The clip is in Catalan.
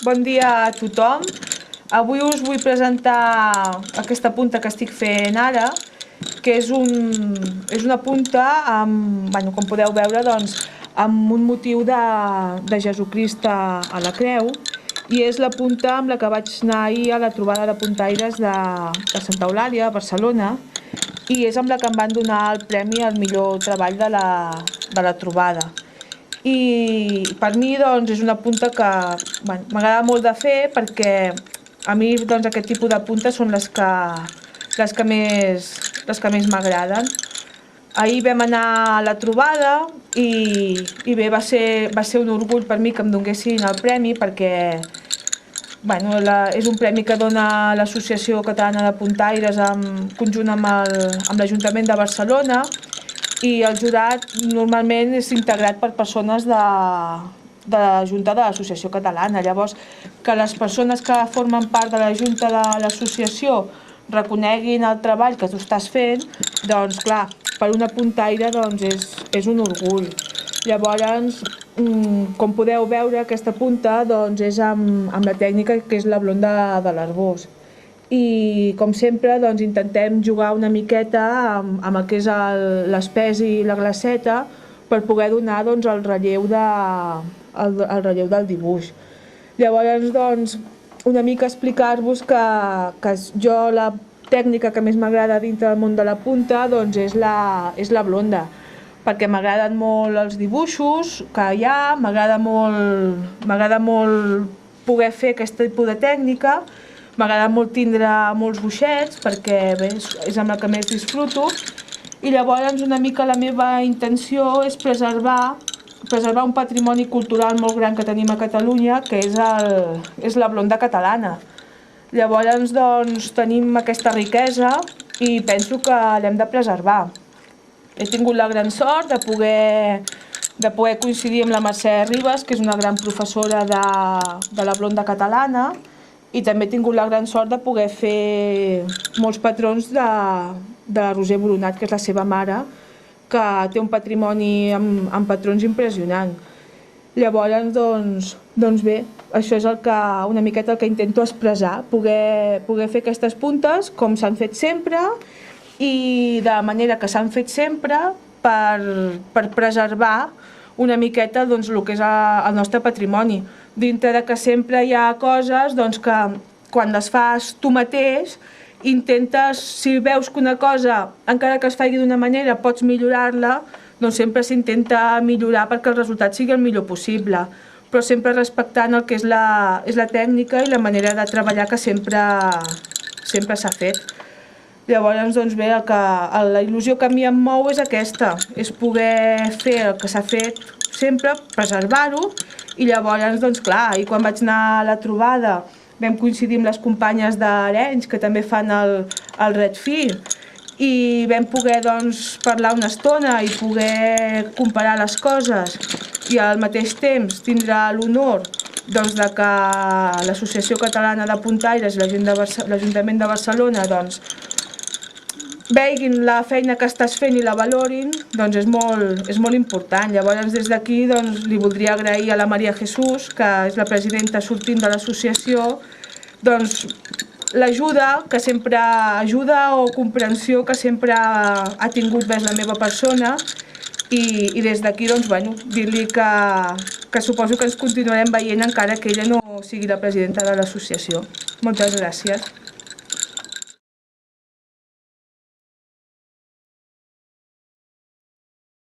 Bon dia a tothom. Avui us vull presentar aquesta punta que estic fent ara, que és una punta amb, com podeu veure, amb un motiu de Jesucrist a la creu, i és la punta amb la que vaig anar ahir a la trobada de puntaires de Santa Eulàlia, a Barcelona, i és amb la que em van donar el premi al millor treball de la trobada. I per mi és una punta que m'agrada molt de fer, perquè a mi aquest tipus de puntes són les que més m'agraden. Ahir vam anar a la trobada i bé, va ser un orgull per mi que em donessin el premi, perquè és un premi que dona l'Associació Catalana de Puntaires en conjunt amb l'Ajuntament de Barcelona, i el jurat normalment és integrat per persones de la Junta de l'Associació Catalana. Llavors, que les persones que formen part de la Junta de l'Associació reconeguin el treball que tu estàs fent, doncs clar, per una puntaire és un orgull. Llavors, com podeu veure, aquesta punta és amb la tècnica que és la blonda de l'Arbós. I com sempre intentem jugar una miqueta amb el que és l'espès i la glaceta per poder donar el relleu del dibuix. Llavors, una mica explicar-vos que jo la tècnica que més m'agrada dintre del món de la punta és la blonda, perquè m'agraden molt els dibuixos que hi ha, m'agrada molt poder fer aquest tipus de tècnica, m'agrada molt tindre molts boixets, perquè és amb la que més disfruto, i llavors una mica la meva intenció és preservar un patrimoni cultural molt gran que tenim a Catalunya, que és la blonda catalana. Llavors tenim aquesta riquesa i penso que l'hem de preservar. He tingut la gran sort de poder coincidir amb la Mercè Ribas, que és una gran professora de la blonda catalana, i també he tingut la gran sort de poder fer molts patrons de Roser Boronat, que és la seva mare, que té un patrimoni amb patrons impressionant. Llavors, bé, això és una miqueta el que intento expressar, poder fer aquestes puntes com s'han fet sempre i de la manera que s'han fet sempre per preservar una miqueta el que és el nostre patrimoni. Dintre que sempre hi ha coses que quan les fas tu mateix intentes, si veus que una cosa, encara que es faci d'una manera, pots millorar-la, doncs sempre s'intenta millorar perquè el resultat sigui el millor possible, però sempre respectant el que és la tècnica i la manera de treballar que sempre s'ha fet. Llavors, bé, la il·lusió que a mi em mou és aquesta, és poder fer el que s'ha fet sempre, preservar-ho, i llavors, clar, i quan vaig anar a la trobada vam coincidir amb les companyes d'Arenys, que també fan el Red Fi, i vam poder parlar una estona i poder comparar les coses, i al mateix temps tindre l'honor que l'Associació Catalana de Puntaires i l'Ajuntament de Barcelona veguin la feina que estàs fent i la valorin, és molt important. Llavors, des d'aquí li voldria agrair a la Maria Jesús, que és la presidenta sortint de l'associació, l'ajuda que sempre ajuda o comprensió que sempre ha tingut vers la meva persona, i des d'aquí dir-li que suposo que ens continuarem veient encara que ella no sigui la presidenta de l'associació. Moltes gràcies.